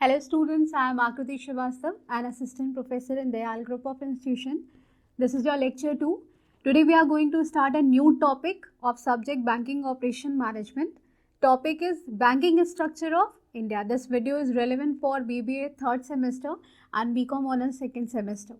Hello students, I am Akriti Srivastava, an assistant professor in Dayal Group of Institution. This is your lecture 2. Today we are going to start a new topic of subject Banking Operation Management. Topic is Banking Structure of India. This video is relevant for BBA 3rd semester and BCom Honors 2nd semester.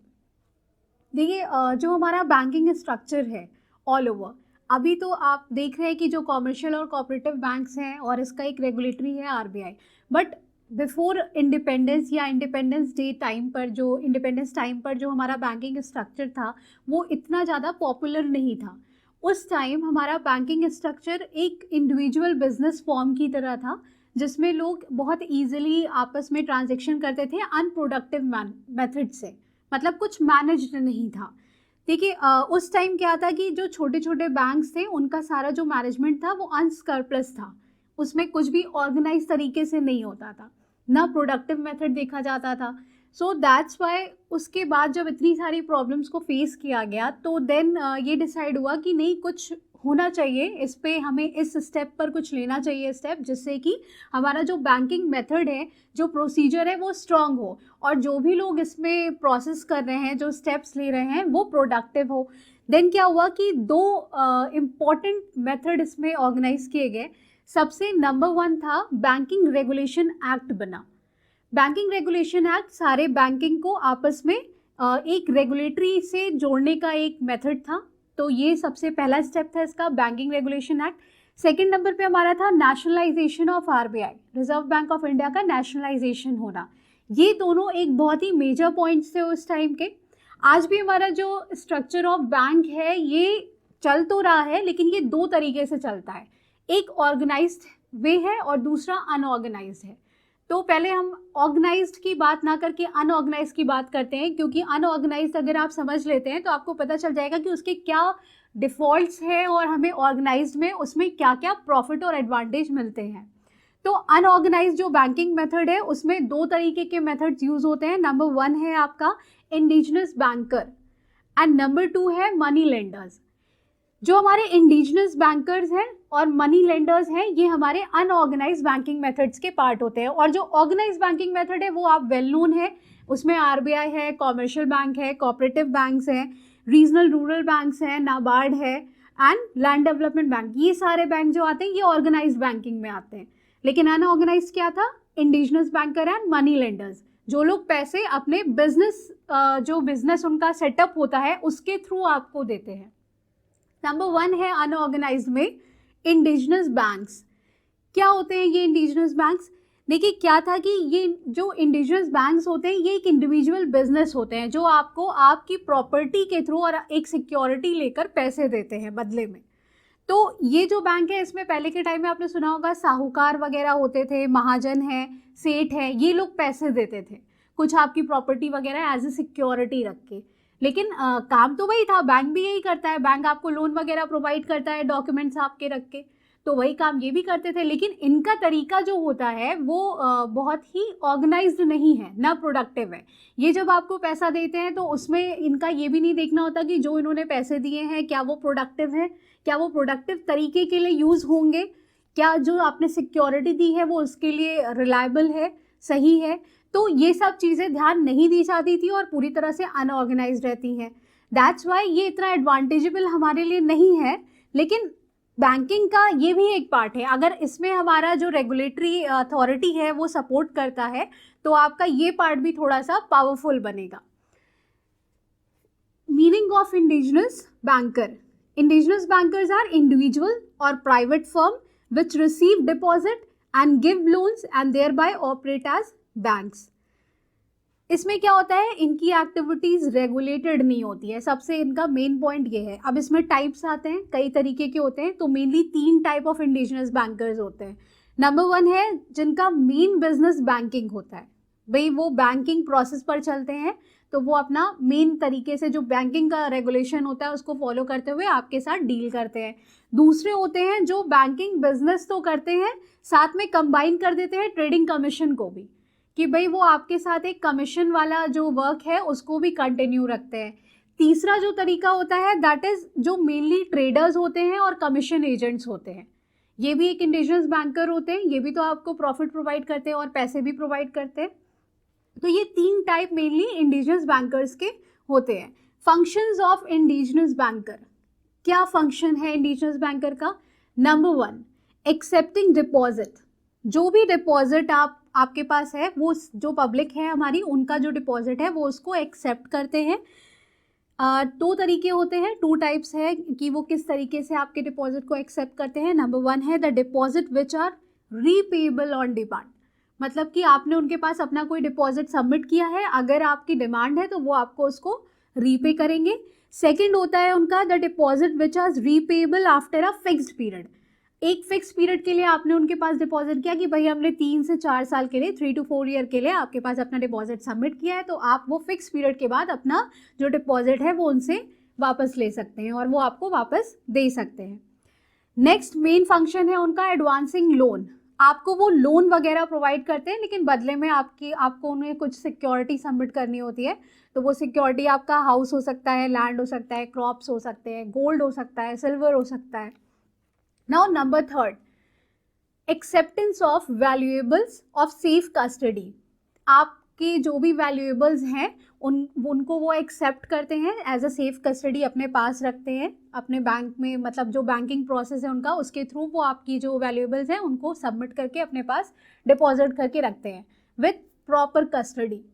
देखिए जो हमारा banking structure है all over, अभी तो आप देख रहे हैं कि जो कॉमर्शियल और कोऑपरेटिव बैंक्स हैं और इसका एक रेगुलेटरी है आरबीआई. बट बिफोर इंडिपेंडेंस या इंडिपेंडेंस डे टाइम पर जो हमारा बैंकिंग स्ट्रक्चर था वो इतना ज़्यादा पॉपुलर नहीं था. उस टाइम हमारा बैंकिंग स्ट्रक्चर एक इंडिविजुअल बिजनेस फॉर्म की तरह था जिसमें लोग बहुत ईजिली आपस में ट्रांजेक्शन करते थे अनप्रोडक्टिव मेथड से, मतलब कुछ मैनेज्ड नहीं था. देखिए उस टाइम क्या था कि जो छोटे छोटे बैंक्स थे उनका सारा जो मैनेजमेंट था वो अनस्क्रपलस था, उसमें कुछ भी ऑर्गेनाइज तरीके से नहीं होता था, ना प्रोडक्टिव मेथड देखा जाता था. सो दैट्स वाई उसके बाद जब इतनी सारी प्रॉब्लम्स को फेस किया गया तो देन ये डिसाइड हुआ कि नहीं, कुछ होना चाहिए, इस पे हमें इस स्टेप पर कुछ लेना चाहिए स्टेप, जिससे कि हमारा जो बैंकिंग मेथड है, जो प्रोसीजर है वो स्ट्रांग हो और जो भी लोग इसमें प्रोसेस कर रहे हैं, जो स्टेप्स ले रहे हैं वो प्रोडक्टिव हो. देन क्या हुआ कि दो इम्पॉर्टेंट मेथड इसमें ऑर्गेनाइज किए गए. सबसे नंबर 1 था बैंकिंग रेगुलेशन एक्ट बना. बैंकिंग रेगुलेशन एक्ट सारे बैंकिंग को आपस में एक रेगुलेटरी से जोड़ने का एक मेथड था. तो ये सबसे पहला स्टेप था इसका, banking regulation act. Second number पे हमारा था nationalisation of RBI, reserve bank of India का नेशनलाइजेशन होना. ये दोनों एक बहुत ही मेजर पॉइंट्स थे उस टाइम के. आज भी हमारा जो स्ट्रक्चर ऑफ बैंक है ये चल तो रहा है, लेकिन ये दो तरीके से चलता है. एक ऑर्गेनाइज्ड वे है और दूसरा अनऑर्गेनाइज्ड है. तो पहले हम ऑर्गेनाइज्ड की बात ना करके अनऑर्गेनाइज्ड की बात करते हैं, क्योंकि अनऑर्गेनाइज्ड अगर आप समझ लेते हैं तो आपको पता चल जाएगा कि उसके क्या डिफ़ॉल्ट्स हैं और हमें ऑर्गेनाइज्ड में उसमें क्या क्या प्रॉफिट और एडवांटेज मिलते हैं. तो अनऑर्गेनाइज्ड जो बैंकिंग मेथड है उसमें दो तरीके के मेथड्स यूज़ होते हैं. नंबर 1 है आपका इंडिजिनस बैंकर एंड नंबर 2 है मनी लेंडर्स. जो हमारे इंडिजिनस बैंकर्स हैं और मनी लेंडर्स हैं ये हमारे अनऑर्गेनाइज्ड बैंकिंग मेथड्स के पार्ट होते हैं. और जो ऑर्गेनाइज्ड बैंकिंग मेथड है वो आप वेल नोन है, उसमें आरबीआई है, कॉमर्शियल बैंक है, कोऑपरेटिव बैंक्स हैं, रीजनल रूरल बैंक्स हैं, नाबार्ड है एंड लैंड डेवलपमेंट बैंक. ये सारे बैंक जो आते हैं ये ऑर्गेनाइज्ड बैंकिंग में आते हैं. लेकिन अनऑर्गेनाइज्ड क्या था? Indigenous banker and money lenders, जो लोग पैसे अपने बिजनेस उनका सेटअप होता है उसके थ्रू आपको देते हैं. नंबर 1 है अनऑर्गेनाइज्ड में इंडिजिनस बैंक्स. क्या होते हैं ये इंडिजिनस बैंक्स? देखिए क्या था कि ये जो इंडिजिनस बैंक्स होते हैं ये एक इंडिविजुअल बिजनेस होते हैं जो आपको आपकी प्रॉपर्टी के थ्रू और एक सिक्योरिटी लेकर पैसे देते हैं बदले में. तो ये जो बैंक है इसमें पहले के टाइम में आपने सुना होगा साहूकार वगैरह होते थे, महाजन है, सेठ है, ये लोग पैसे देते थे कुछ आपकी प्रॉपर्टी वगैरह एज ए सिक्योरिटी रख के. लेकिन काम तो वही था, बैंक भी यही करता है, बैंक आपको लोन वगैरह प्रोवाइड करता है डॉक्यूमेंट्स आपके रख के, तो वही काम ये भी करते थे. लेकिन इनका तरीका जो होता है वो बहुत ही ऑर्गेनाइज्ड नहीं है, ना प्रोडक्टिव है. ये जब आपको पैसा देते हैं तो उसमें इनका ये भी नहीं देखना होता कि जो इन्होंने पैसे दिए हैं क्या वो प्रोडक्टिव है, क्या वो प्रोडक्टिव तरीके के लिए यूज़ होंगे, क्या जो आपने सिक्योरिटी दी है वो उसके लिए रिलायबल है, सही है. तो ये सब चीज़ें ध्यान नहीं दी जाती थी और पूरी तरह से अनऑर्गेनाइज्ड रहती हैं. दैट्स वाई ये इतना एडवांटेजेबल हमारे लिए नहीं है. लेकिन बैंकिंग का ये भी एक पार्ट है, अगर इसमें हमारा जो रेगुलेटरी अथॉरिटी है वो सपोर्ट करता है तो आपका ये पार्ट भी थोड़ा सा पावरफुल बनेगा. Meaning of indigenous banker. Indigenous bankers are individual और private firm which receive deposit and give loans and thereby operate as banks. इसमें क्या होता है, इनकी एक्टिविटीज रेगुलेटेड नहीं होती है, सबसे इनका मेन पॉइंट ये है. अब इसमें टाइप्स आते हैं, कई तरीके के होते हैं. तो mainly 3 type of indigenous bankers होते हैं. नंबर 1 है जिनका मेन बिजनेस बैंकिंग होता है, भाई वो बैंकिंग प्रोसेस पर चलते हैं, तो वो अपना मेन तरीके से जो बैंकिंग का रेगुलेशन होता है उसको फॉलो करते हुए आपके साथ डील करते हैं. दूसरे होते हैं जो बैंकिंग बिजनेस तो करते हैं, साथ में कंबाइन कर देते हैं ट्रेडिंग कमीशन को भी, कि भाई वो आपके साथ एक कमीशन वाला जो वर्क है उसको भी कंटिन्यू रखते हैं. तीसरा जो तरीका होता है दैट इज जो मेनली ट्रेडर्स होते हैं और कमीशन एजेंट्स होते हैं. ये भी एक इंडिजिनस बैंकर होते हैं, ये भी तो आपको प्रॉफिट प्रोवाइड करते हैं और पैसे भी प्रोवाइड करते हैं। तो ये 3 टाइप मेनली इंडिजिनस बैंकर्स के होते हैं। फंक्शंस ऑफ इंडिजिनस बैंकर, क्या फंक्शन है इंडिजिनस बैंकर का? Number 1, accepting deposit. जो भी डिपॉजिट आपके पास है, वो जो पब्लिक है हमारी, उनका जो डिपॉजिट है वो उसको एक्सेप्ट करते हैं। 2 तरीके होते हैं, 2 टाइप्स है कि वो किस तरीके से आपके डिपॉजिट को एक्सेप्ट करते हैं। नंबर 1 है the deposit which are repayable on demand, मतलब कि आपने उनके पास अपना कोई डिपॉजिट सबमिट किया है, अगर आपकी डिमांड है तो वो आपको उसको रीपे करेंगे। सेकंड होता है उनका the deposit which are repayable after a fixed period. एक फिक्स पीरियड के लिए आपने उनके पास डिपॉजिट किया कि भाई हमने 3 से 4 साल के लिए, 3 to 4 ईयर के लिए आपके पास अपना डिपॉजिट सबमिट किया है, तो आप वो फिक्स पीरियड के बाद अपना जो डिपॉजिट है वो उनसे वापस ले सकते हैं और वो आपको वापस दे सकते हैं। नेक्स्ट मेन फंक्शन है उनका एडवांसिंग लोन। आपको वो लोन वगैरह प्रोवाइड करते हैं, लेकिन बदले में आपको उन्हें कुछ सिक्योरिटी सबमिट करनी होती है। तो वो सिक्योरिटी आपका हाउस हो सकता है, लैंड हो सकता है, क्रॉप्स हो सकते हैं, गोल्ड हो सकता है, सिल्वर हो सकता है। Now number 3, acceptance of valuables of safe custody। आपके जो भी वैल्यूएबल्स हैं उनको वो एक्सेप्ट करते हैं, एज अ सेफ कस्टडी अपने पास रखते हैं अपने बैंक में, मतलब जो बैंकिंग प्रोसेस है उनका, उसके थ्रू वो आपकी जो वैल्यूएबल्स हैं उनको सबमिट करके अपने पास डिपॉजिट करके रखते हैं विथ प्रॉपर कस्टडी।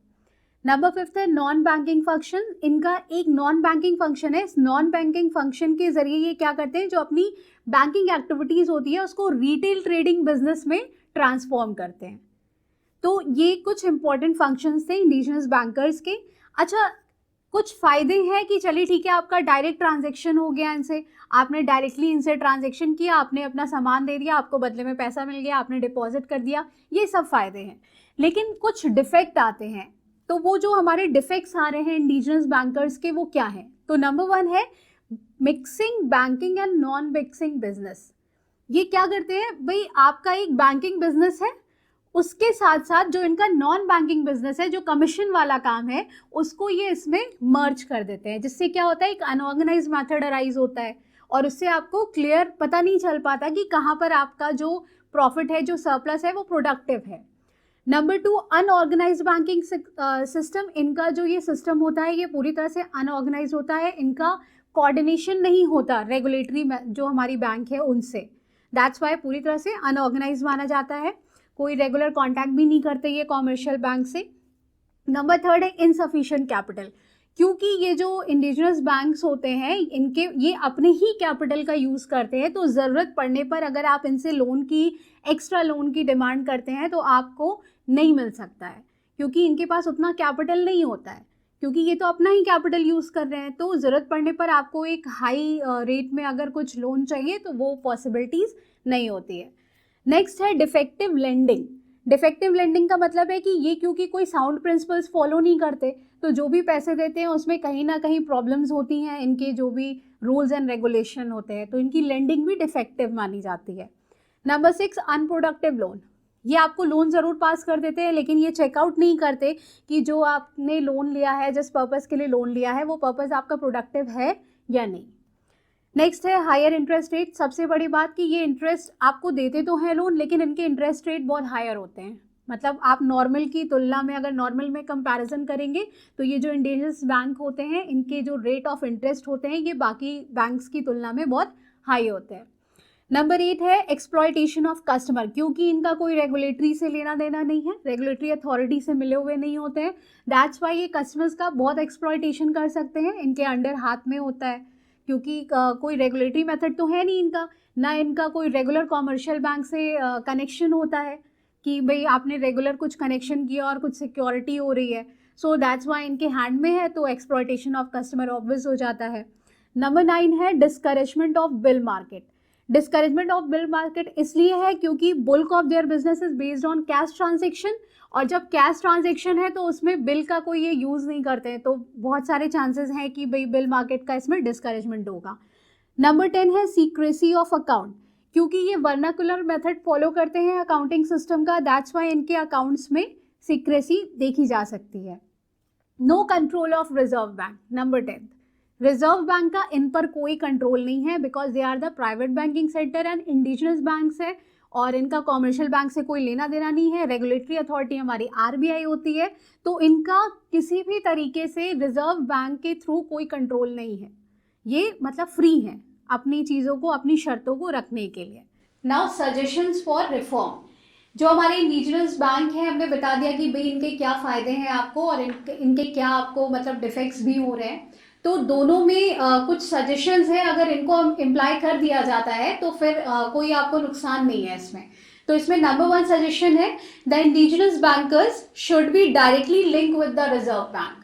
नंबर 5 है नॉन बैंकिंग फंक्शन। इनका एक नॉन बैंकिंग फंक्शन है। इस नॉन बैंकिंग फंक्शन के जरिए ये क्या करते हैं, जो अपनी बैंकिंग एक्टिविटीज होती है उसको रिटेल ट्रेडिंग बिजनेस में ट्रांसफॉर्म करते हैं। तो ये कुछ इंपॉर्टेंट फंक्शंस थे इंडिजिनस बैंकर्स के। अच्छा, कुछ फायदे हैं कि चलिए ठीक है, आपका डायरेक्ट ट्रांजेक्शन हो गया इनसे, आपने डायरेक्टली इनसे ट्रांजेक्शन किया, आपने अपना सामान दे दिया, आपको बदले में पैसा मिल गया, आपने डिपॉजिट कर दिया, ये सब फायदे हैं। लेकिन कुछ डिफेक्ट आते हैं, तो वो जो हमारे डिफेक्ट्स आ रहे हैं इंडिजिनस बैंकर्स के, वो क्या है? तो नंबर 1 है mixing banking and non mixing business. ये क्या करते हैं भाई, आपका एक बैंकिंग बिजनेस है, उसके साथ साथ जो इनका नॉन बैंकिंग बिजनेस है, जो कमीशन वाला काम है, उसको ये इसमें मर्ज कर देते हैं, जिससे क्या होता है, एक अनऑर्गेनाइज मेथड अराइज होता है और उससे आपको क्लियर पता नहीं चल पाता कि कहाँ पर आपका जो प्रॉफिट है, जो सरप्लस है, वो प्रोडक्टिव है। Number 2, unorganise banking system. इनका जो ये सिस्टम होता है ये पूरी तरह से अनऑर्गेनाइज होता है, इनका कोऑर्डिनेशन नहीं होता रेगुलेटरी जो हमारी बैंक है उनसे, दैट्स वाई पूरी तरह से अनऑर्गेनाइज माना जाता है। कोई रेगुलर कांटेक्ट भी नहीं करते ये कॉमर्शियल बैंक से। नंबर 3 है इनसफिशिएंट कैपिटल। क्योंकि ये जो इंडिजिनस बैंक्स होते हैं इनके ये अपने ही कैपिटल का यूज़ करते हैं, तो ज़रूरत पड़ने पर अगर आप इनसे लोन की, एक्स्ट्रा लोन की डिमांड करते हैं तो आपको नहीं मिल सकता है, क्योंकि इनके पास उतना कैपिटल नहीं होता है, क्योंकि ये तो अपना ही कैपिटल यूज़ कर रहे हैं। तो ज़रूरत पड़ने पर आपको एक हाई रेट में अगर कुछ लोन चाहिए तो वो पॉसिबिलिटीज़ नहीं होती है। नेक्स्ट है डिफेक्टिव लेंडिंग। डिफेक्टिव लेंडिंग का मतलब है कि ये क्योंकि कोई साउंड प्रिंसिपल्स फॉलो नहीं करते, तो जो भी पैसे देते हैं उसमें कहीं ना कहीं प्रॉब्लम्स होती हैं, इनके जो भी रूल्स एंड रेगुलेशन होते हैं, तो इनकी लेंडिंग भी डिफेक्टिव मानी जाती है। Number 6, unproductive loan. ये आपको लोन ज़रूर पास कर देते हैं, लेकिन ये चेकआउट नहीं करते कि जो आपने लोन लिया है, जिस पर्पज़ के लिए लोन लिया है, वो पर्पज़ आपका प्रोडक्टिव है या नहीं। नेक्स्ट है हायर इंटरेस्ट रेट। सबसे बड़ी बात कि ये इंटरेस्ट आपको देते तो हैं लोन, लेकिन इनके इंटरेस्ट रेट बहुत हायर होते हैं। मतलब आप नॉर्मल की तुलना में, अगर नॉर्मल में कंपैरिजन करेंगे, तो ये जो इंडिजिनस बैंक होते हैं इनके जो रेट ऑफ इंटरेस्ट होते हैं ये बाकी बैंक्स की तुलना में बहुत हाई होते हैं। नंबर 8 है एक्सप्लॉयटेशन ऑफ कस्टमर। क्योंकि इनका कोई रेगुलेटरी से लेना देना नहीं है, रेगुलेटरी अथॉरिटी से मिले हुए नहीं होते हैं, दैट्स वाई ये कस्टमर्स का बहुत एक्सप्लॉयटेशन कर सकते हैं, इनके अंडर हाथ में होता है। क्योंकि कोई रेगुलेटरी मेथड तो है नहीं इनका, ना इनका कोई रेगुलर कॉमर्शियल बैंक से कनेक्शन होता है कि भाई आपने रेगुलर कुछ कनेक्शन किया और कुछ सिक्योरिटी हो रही है, सो दैट्स वाई इनके हैंड में है, तो एक्सप्लॉयटेशन ऑफ कस्टमर ऑब्वियस हो जाता है। नंबर 9 है discouragement of bill market. Discouragement of bill market इसलिए है क्योंकि bulk of their business is based on cash transaction, और जब कैश ट्रांजेक्शन है तो उसमें बिल का कोई ये यूज़ नहीं करते हैं, तो बहुत सारे चांसेस हैं कि भाई बिल मार्केट का इसमें डिस्करेजमेंट होगा। नंबर 10 है सीक्रेसी ऑफ अकाउंट। क्योंकि ये वर्नाकुलर मेथड फॉलो करते हैं अकाउंटिंग सिस्टम का, दैट्स वाई इनके अकाउंट्स में सीक्रेसी देखी जा सकती है। No control of reserve bank. Number 10, reserve bank का इन पर कोई कंट्रोल नहीं है because they are the private banking sector and indigenous banks है और इनका कॉमर्शियल बैंक से कोई लेना देना नहीं है। रेगुलेटरी अथॉरिटी हमारी आरबीआई होती है, तो इनका किसी भी तरीके से रिजर्व बैंक के थ्रू कोई कंट्रोल नहीं है। ये मतलब फ्री है अपनी चीज़ों को, अपनी शर्तों को रखने के लिए। Now suggestions for reform. जो हमारे इंडिजिनस बैंक हैं, हमने बता दिया कि भाई इनके क्या फ़ायदे हैं आपको और इनके क्या आपको मतलब डिफेक्ट्स भी हो रहे हैं। तो दोनों में कुछ सजेशंस हैं, अगर इनको इम्प्लाई कर दिया जाता है तो फिर कोई आपको नुकसान नहीं है इसमें। तो इसमें नंबर 1 सजेशन है, the indigenous bankers should be directly link with the reserve bank.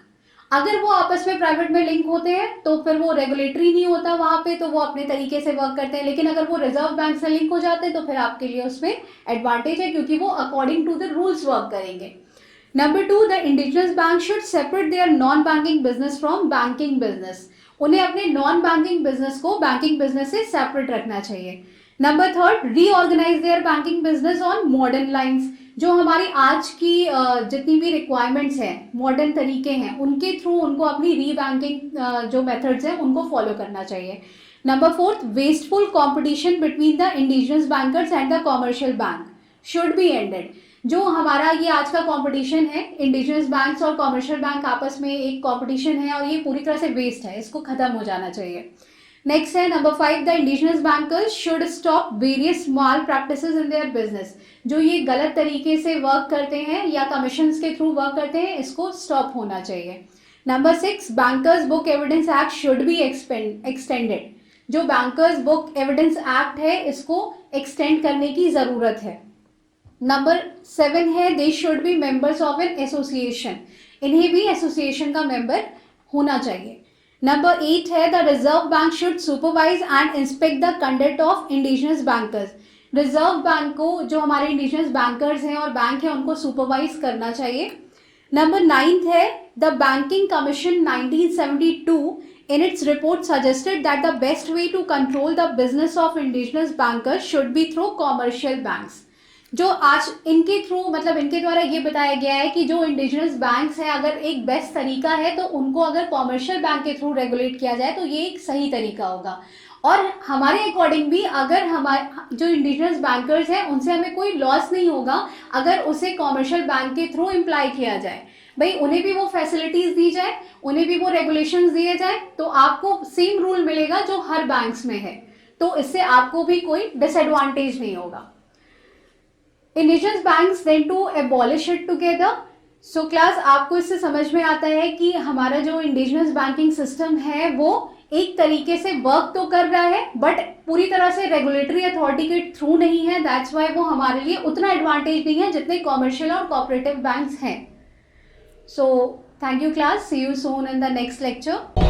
अगर वो आपस में प्राइवेट में लिंक होते हैं तो फिर वो रेगुलेटरी नहीं होता वहाँ पे, तो वो अपने तरीके से वर्क करते हैं। लेकिन अगर वो रिजर्व बैंक से लिंक हो जाते हैं तो फिर आपके लिए उसमें एडवांटेज है, क्योंकि वो according to the rules work करेंगे। Number 2, the indigenous bank should separate their non banking business from banking business. उन्हें अपने नॉन बैंकिंग बिजनेस को बैंकिंग बिजनेस से सेपरेट रखना चाहिए। Number 3, reorganise their banking business on modern lines. जो हमारी आज की जितनी भी रिक्वायरमेंट्स हैं, मॉडर्न तरीके हैं, उनके थ्रू उनको अपनी री बैंकिंग जो मेथड्स हैं उनको फॉलो करना चाहिए। Number 4, wasteful competition between the indigenous bankers and the commercial bank should be ended. जो हमारा ये आज का कंपटीशन है, इंडिजिनस बैंक्स और कॉमर्शियल बैंक आपस में एक कंपटीशन है और ये पूरी तरह से वेस्ट है, इसको खत्म हो जाना चाहिए। नेक्स्ट है number 5, the indigenous bankers should stop various mall practices in their business. जो ये गलत तरीके से वर्क करते हैं या कमीशंस के थ्रू वर्क करते हैं, इसको स्टॉप होना चाहिए। Number 6, bankers book evidence act should be extended. जो बैंकर्स बुक एविडेंस एक्ट है, इसको एक्सटेंड करने की ज़रूरत है। नंबर 7 है, they should be members of an association. इन्हें भी एसोसिएशन का मेंबर होना चाहिए। नंबर 8 है, the reserve bank should supervise and inspect the conduct of indigenous bankers. Reserve bank को जो हमारे इंडिजिनस बैंकर्स हैं और बैंक है उनको सुपरवाइज करना चाहिए। नंबर 9 है, the banking commission 1972 in its report suggested that the best way to control the business of indigenous bankers should be through commercial banks। जो आज इनके थ्रू मतलब इनके द्वारा ये बताया गया है कि जो इंडिजिनस बैंक्स हैं, अगर एक बेस्ट तरीका है तो उनको अगर कॉमर्शियल बैंक के थ्रू रेगुलेट किया जाए तो ये एक सही तरीका होगा। और हमारे अकॉर्डिंग भी अगर हमारे जो इंडिजिनस बैंकर्स हैं उनसे हमें कोई लॉस नहीं होगा अगर उसे कॉमर्शियल बैंक के थ्रू इम्प्लाई किया जाए। भाई उन्हें भी वो फैसिलिटीज़ दी जाए, उन्हें भी वो रेगुलेशंस दिए जाए, तो आपको सेम रूल मिलेगा जो हर बैंक्स में है, तो इससे आपको भी कोई डिसएडवांटेज नहीं होगा। Indigenous banks then to abolish it together. So class, आपको इससे समझ में आता है कि हमारा जो इंडिजिनस बैंकिंग सिस्टम है वो एक तरीके से वर्क तो कर रहा है बट पूरी तरह से रेगुलेटरी अथॉरिटी के थ्रू नहीं है। दैट्स वाई वो हमारे लिए उतना एडवांटेज नहीं है जितने कॉमर्शियल और कोऑपरेटिव बैंक्स हैं। So thank you class, see you soon in the next lecture.